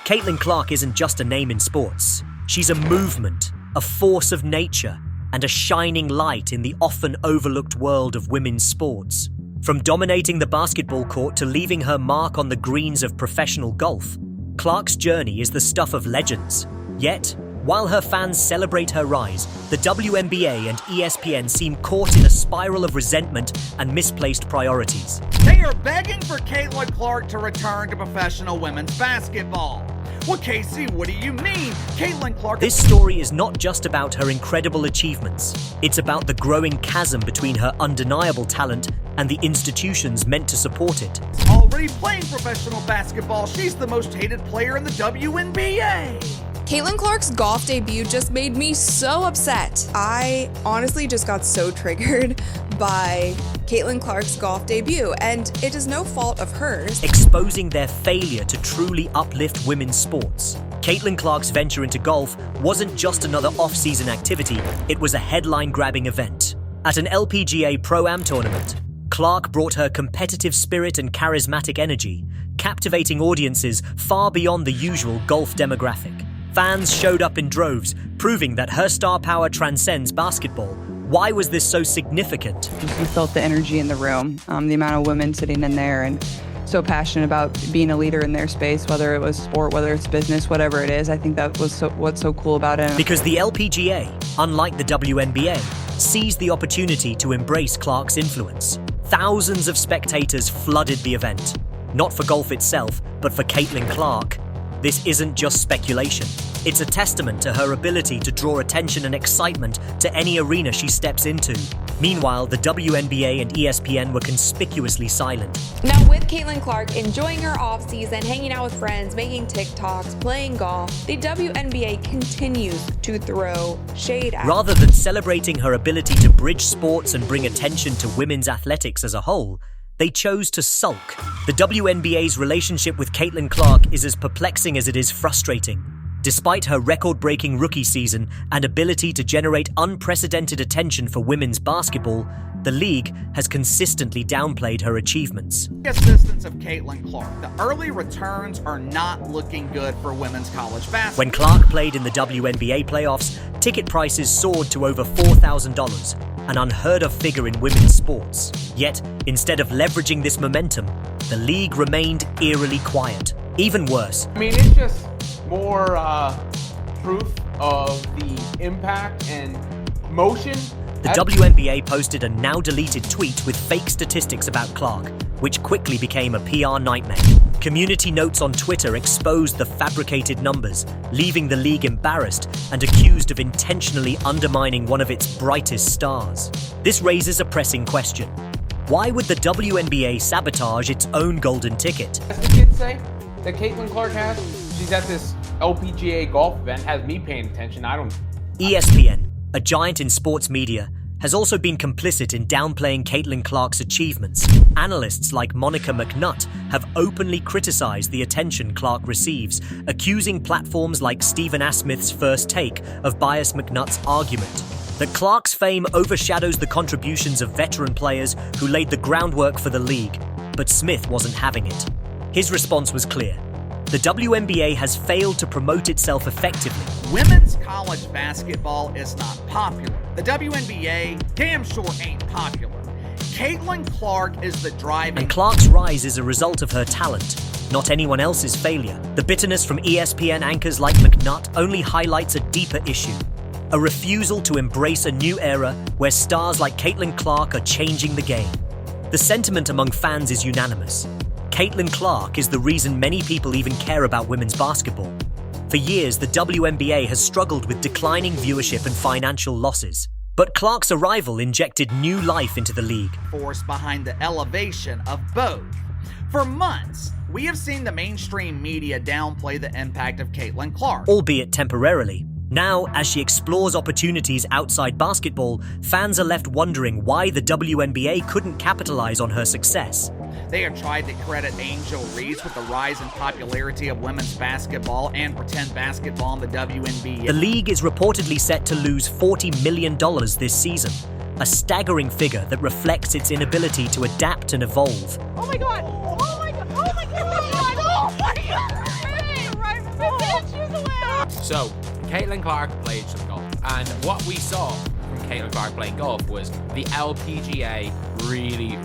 Caitlyn Clark isn't just a name in sports. She's a movement, a force of nature, and a shining light in the often overlooked world of women's sports. From dominating the basketball court to leaving her mark on the greens of professional golf, Clark's journey is the stuff of legends. Yet, while her fans celebrate her rise, the WNBA and ESPN seem caught in a spiral of resentment and misplaced priorities. They are begging for Caitlyn Clark to return to professional women's basketball. Well, Casey, what do you mean? Caitlyn Clark... This story is not just about her incredible achievements. It's about the growing chasm between her undeniable talent and the institutions meant to support it. Already playing professional basketball, she's the most hated player in the WNBA. Caitlyn Clark's golf debut just made me so upset. I honestly just got so triggered by Caitlyn Clark's golf debut, and it is no fault of hers. Exposing their failure to truly uplift women's sports. Caitlyn Clark's venture into golf wasn't just another off-season activity, it was a headline-grabbing event. At an LPGA Pro-Am tournament, Clark brought her competitive spirit and charismatic energy, captivating audiences far beyond the usual golf demographic. Fans showed up in droves, proving that her star power transcends basketball. Why was this so significant? You felt the energy in the room, the amount of women sitting in there and so passionate about being a leader in their space, whether it was sport, whether it's business, whatever it is. I think that was what's so cool about it. Because the LPGA, unlike the WNBA, seized the opportunity to embrace Clark's influence. Thousands of spectators flooded the event, not for golf itself, but for Caitlyn Clark. This isn't just speculation. It's a testament to her ability to draw attention and excitement to any arena she steps into. Meanwhile, the WNBA and ESPN were conspicuously silent. Now, with Caitlyn Clark enjoying her off-season, hanging out with friends, making TikToks, playing golf, the WNBA continues to throw shade at her. Rather than celebrating her ability to bridge sports and bring attention to women's athletics as a whole, they chose to sulk. The WNBA's relationship with Caitlyn Clark is as perplexing as it is frustrating. Despite her record-breaking rookie season and ability to generate unprecedented attention for women's basketball, the league has consistently downplayed her achievements. The assistance of Caitlyn Clark. The early returns are not looking good for women's college basketball. When Clark played in the WNBA playoffs, ticket prices soared to over $4,000, an unheard-of figure in women's sports. Yet, instead of leveraging this momentum, the league remained eerily quiet. Even worse, I mean, it's just more proof of the impact and motion. the WNBA posted a now-deleted tweet with fake statistics about Clark, which quickly became a PR nightmare. Community notes on Twitter exposed the fabricated numbers, leaving the league embarrassed and accused of intentionally undermining one of its brightest stars. This raises a pressing question. Why would the WNBA sabotage its own golden ticket? As the kids say, that Caitlyn Clark has, she's at this LPGA golf event, has me paying attention. ESPN, a giant in sports media, has also been complicit in downplaying Caitlyn Clark's achievements. Analysts like Monica McNutt have openly criticized the attention Clark receives, accusing platforms like Stephen A. Smith's First Take of bias McNutt's argument that Clark's fame overshadows the contributions of veteran players who laid the groundwork for the league, but Smith wasn't having it. His response was clear. The WNBA has failed to promote itself effectively. Women's college basketball is not popular. The WNBA damn sure ain't popular. Caitlyn Clark is the driving... And Clark's rise is a result of her talent, not anyone else's failure. The bitterness from ESPN anchors like McNutt only highlights a deeper issue. A refusal to embrace a new era where stars like Caitlyn Clark are changing the game. The sentiment among fans is unanimous. Caitlyn Clark is the reason many people even care about women's basketball. For years, the WNBA has struggled with declining viewership and financial losses. But Clark's arrival injected new life into the league. Force behind the elevation of both. For months, we have seen the mainstream media downplay the impact of Caitlyn Clark. Albeit temporarily. Now, as she explores opportunities outside basketball, fans are left wondering why the WNBA couldn't capitalize on her success. They have tried to credit Angel Reese with the rise in popularity of women's basketball and pretend basketball in the WNBA. The league is reportedly set to lose $40 million this season, a staggering figure that reflects its inability to adapt and evolve. Oh my god! Oh my god! Oh my god! Oh my god! So, Caitlyn Clark played some golf, and what we saw from Caitlyn Clark playing golf was the LPGA really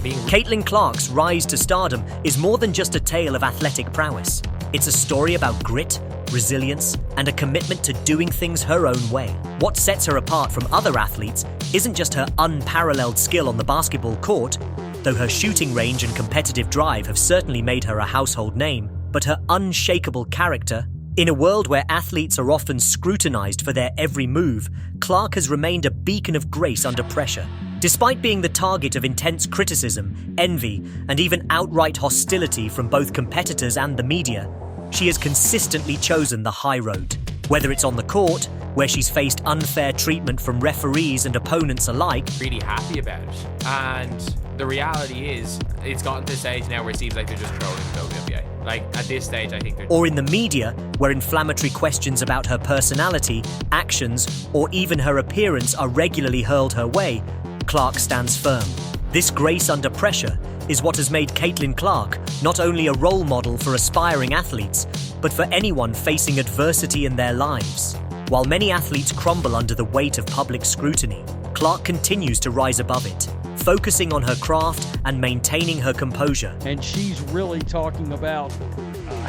being... Caitlyn Clark's rise to stardom is more than just a tale of athletic prowess. It's a story about grit, resilience, and a commitment to doing things her own way. What sets her apart from other athletes isn't just her unparalleled skill on the basketball court, though her shooting range and competitive drive have certainly made her a household name, but her unshakable character. In a world where athletes are often scrutinized for their every move, Clark has remained a beacon of grace under pressure. Despite being the target of intense criticism, envy, and even outright hostility from both competitors and the media, she has consistently chosen the high road. Whether it's on the court, where she's faced unfair treatment from referees and opponents alike, really happy about it. And the reality is, it's gotten to the stage now where it seems like they're just trolling the WNBA. Like, at this stage, I think they're... Or in the media, where inflammatory questions about her personality, actions, or even her appearance are regularly hurled her way, Clark stands firm. This grace under pressure is what has made Caitlyn Clark not only a role model for aspiring athletes, but for anyone facing adversity in their lives. While many athletes crumble under the weight of public scrutiny, Clark continues to rise above it, focusing on her craft and maintaining her composure. And she's really talking about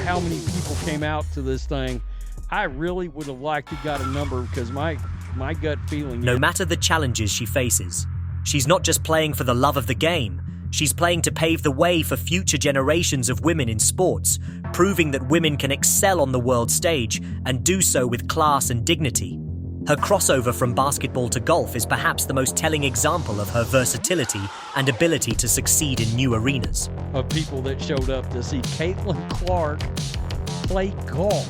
how many people came out to this thing. I really would have liked to got a number because my gut feeling... No matter the challenges she faces, she's not just playing for the love of the game, she's playing to pave the way for future generations of women in sports, proving that women can excel on the world stage and do so with class and dignity. Her crossover from basketball to golf is perhaps the most telling example of her versatility and ability to succeed in new arenas. Of people that showed up to see Caitlyn Clark play golf.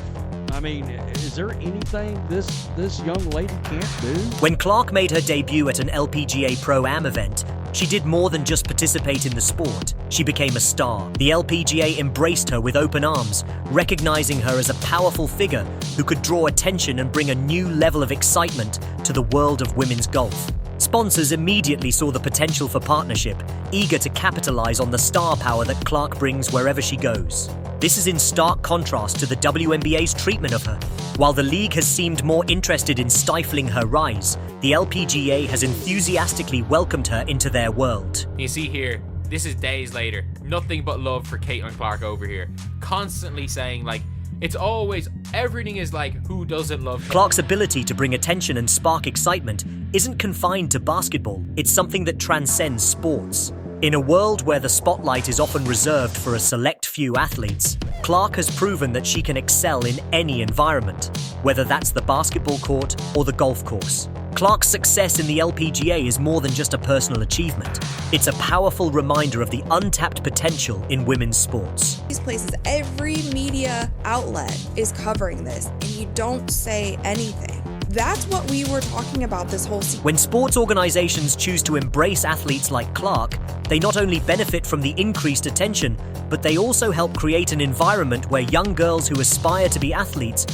I mean, is there anything this young lady can't do? When Clark made her debut at an LPGA Pro-Am event, she did more than just participate in the sport. She became a star. The LPGA embraced her with open arms, recognizing her as a powerful figure who could draw attention and bring a new level of excitement to the world of women's golf. Sponsors immediately saw the potential for partnership, eager to capitalize on the star power that Clark brings wherever she goes. This is in stark contrast to the WNBA's treatment of her. While the league has seemed more interested in stifling her rise, the LPGA has enthusiastically welcomed her into their world. You see here, this is days later. Nothing but love for Caitlyn Clark over here. Constantly saying, like, it's always, everything is like, who doesn't love Caitlyn? Clark's ability to bring attention and spark excitement isn't confined to basketball. It's something that transcends sports. In a world where the spotlight is often reserved for a select few athletes, Clark has proven that she can excel in any environment, whether that's the basketball court or the golf course. Clark's success in the LPGA is more than just a personal achievement. It's a powerful reminder of the untapped potential in women's sports. These places, every media outlet is covering this, and you don't say anything. That's what we were talking about this whole season. When sports organizations choose to embrace athletes like Clark, they not only benefit from the increased attention, but they also help create an environment where young girls who aspire to be athletes...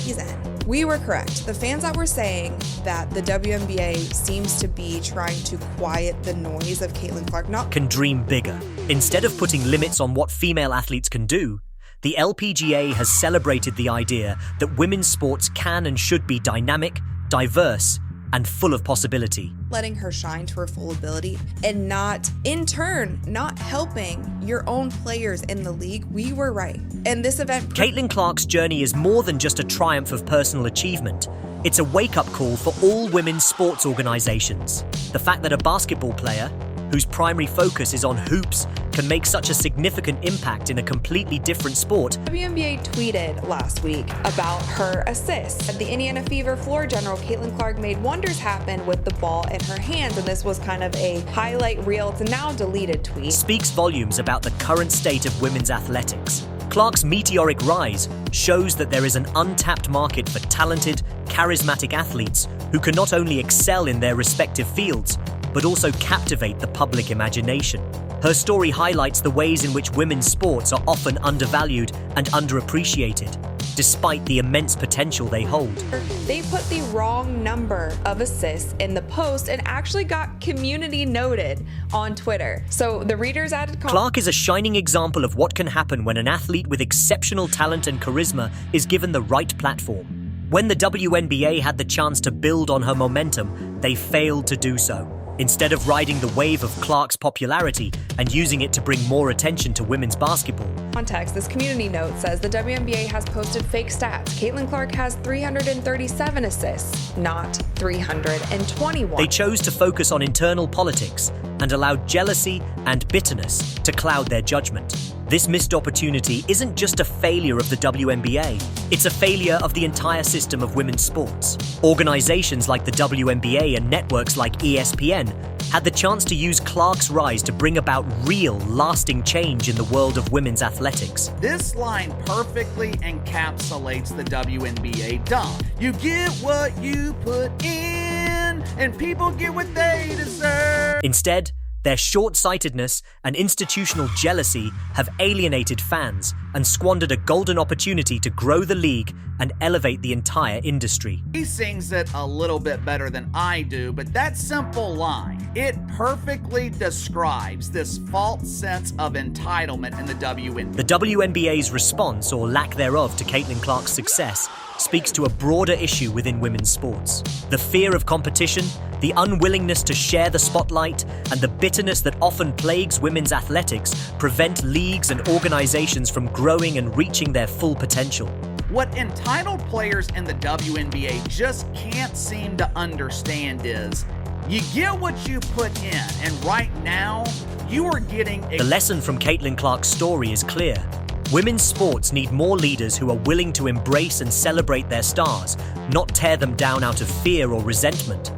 We were correct. The fans that were saying that the WNBA seems to be trying to quiet the noise of Caitlyn Clark can dream bigger. Instead of putting limits on what female athletes can do, the LPGA has celebrated the idea that women's sports can and should be dynamic, diverse, and full of possibility. Letting her shine to her full ability and not, in turn, not helping your own players in the league. We were right. And this event... Caitlyn Clark's journey is more than just a triumph of personal achievement. It's a wake-up call for all women's sports organizations. The fact that a basketball player, whose primary focus is on hoops, can make such a significant impact in a completely different sport. WNBA tweeted last week about her assists. At the Indiana Fever floor general, Caitlyn Clark made wonders happen with the ball in her hands, and this was kind of a highlight reel. It's a now deleted tweet. Speaks volumes about the current state of women's athletics. Clark's meteoric rise shows that there is an untapped market for talented, charismatic athletes who can not only excel in their respective fields, but also captivate the public imagination. Her story highlights the ways in which women's sports are often undervalued and underappreciated. despite the immense potential they hold. They put the wrong number of assists in the post and actually got community noted on Twitter. So the readers added Clark is a shining example of what can happen when an athlete with exceptional talent and charisma is given the right platform. When the WNBA had the chance to build on her momentum, they failed to do so. Instead of riding the wave of Clark's popularity and using it to bring more attention to women's basketball. Context, this community note says the WNBA has posted fake stats. Caitlyn Clark has 337 assists, not 321. They chose to focus on internal politics and allowed jealousy and bitterness to cloud their judgment. This missed opportunity isn't just a failure of the WNBA, it's a failure of the entire system of women's sports. Organizations like the WNBA and networks like ESPN had the chance to use Clark's rise to bring about real, lasting change in the world of women's athletics. This line perfectly encapsulates the WNBA dump. You get what you put in, and people get what they deserve. Instead, their short-sightedness and institutional jealousy have alienated fans and squandered a golden opportunity to grow the league and elevate the entire industry. He sings it a little bit better than I do, but that simple line, it perfectly describes this false sense of entitlement in the WNBA. The WNBA's response, or lack thereof, to Caitlyn Clark's success speaks to a broader issue within women's sports. The fear of competition, the unwillingness to share the spotlight, and the bitterness that often plagues women's athletics prevent leagues and organizations from growing and reaching their full potential. What entitled players in the WNBA just can't seem to understand is, you get what you put in, and right now, you are getting... The lesson from Caitlyn Clark's story is clear. Women's sports need more leaders who are willing to embrace and celebrate their stars, not tear them down out of fear or resentment.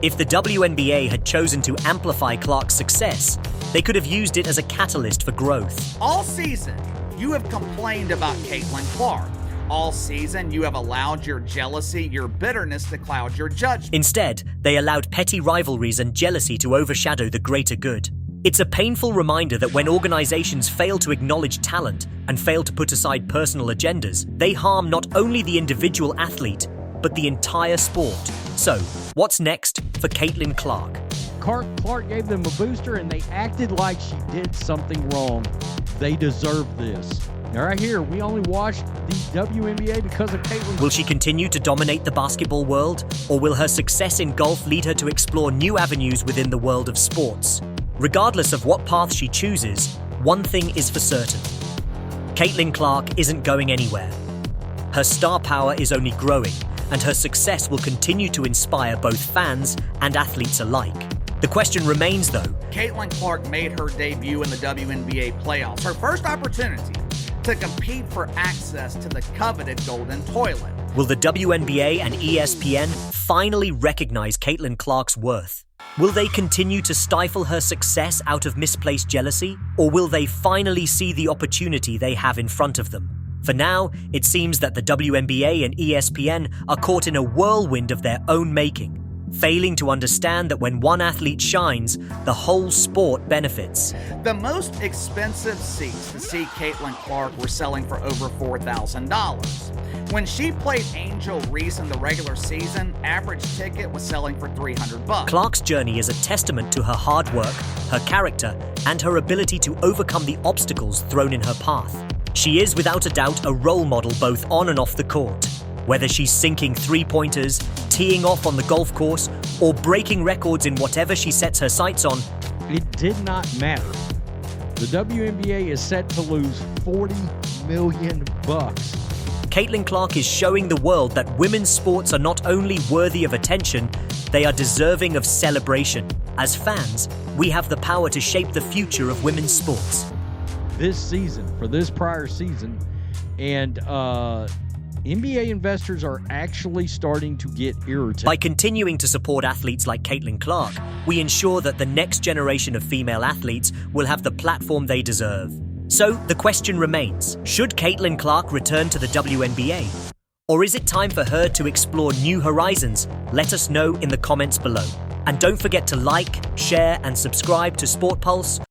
If the WNBA had chosen to amplify Clark's success, they could have used it as a catalyst for growth. All season, you have complained about Caitlyn Clark. All season, you have allowed your jealousy, your bitterness to cloud your judgment. Instead, they allowed petty rivalries and jealousy to overshadow the greater good. It's a painful reminder that when organizations fail to acknowledge talent and fail to put aside personal agendas, they harm not only the individual athlete, but the entire sport. So, what's next for Caitlyn Clark? Clark gave them a booster and they acted like she did something wrong. They deserve this. Now right here, we only watched the WNBA because of Caitlyn. Will she continue to dominate the basketball world, or will her success in golf lead her to explore new avenues within the world of sports? Regardless of what path she chooses, one thing is for certain. Caitlyn Clark isn't going anywhere. Her star power is only growing, and her success will continue to inspire both fans and athletes alike. The question remains, though. Caitlyn Clark made her debut in the WNBA playoffs, her first opportunity to compete for access to the coveted golden toilet. Will the WNBA and ESPN finally recognize Caitlyn Clark's worth? Will they continue to stifle her success out of misplaced jealousy? Or will they finally see the opportunity they have in front of them? For now, it seems that the WNBA and ESPN are caught in a whirlwind of their own making, failing to understand that when one athlete shines, the whole sport benefits. The most expensive seats to see Caitlyn Clark were selling for over $4,000. When she played Angel Reese in the regular season, average ticket was selling for $300. Clark's journey is a testament to her hard work, her character, and her ability to overcome the obstacles thrown in her path. She is without a doubt a role model both on and off the court. Whether she's sinking three-pointers, teeing off on the golf course, or breaking records in whatever she sets her sights on, it did not matter. The WNBA is set to lose $40 million. Caitlyn Clark is showing the world that women's sports are not only worthy of attention, they are deserving of celebration. As fans, we have the power to shape the future of women's sports. This season, for this prior season, and NBA investors are actually starting to get irritated. By continuing to support athletes like Caitlyn Clark, we ensure that the next generation of female athletes will have the platform they deserve. So the question remains, should Caitlyn Clark return to the WNBA? Or is it time for her to explore new horizons? Let us know in the comments below. And don't forget to like, share, and subscribe to Sport Pulse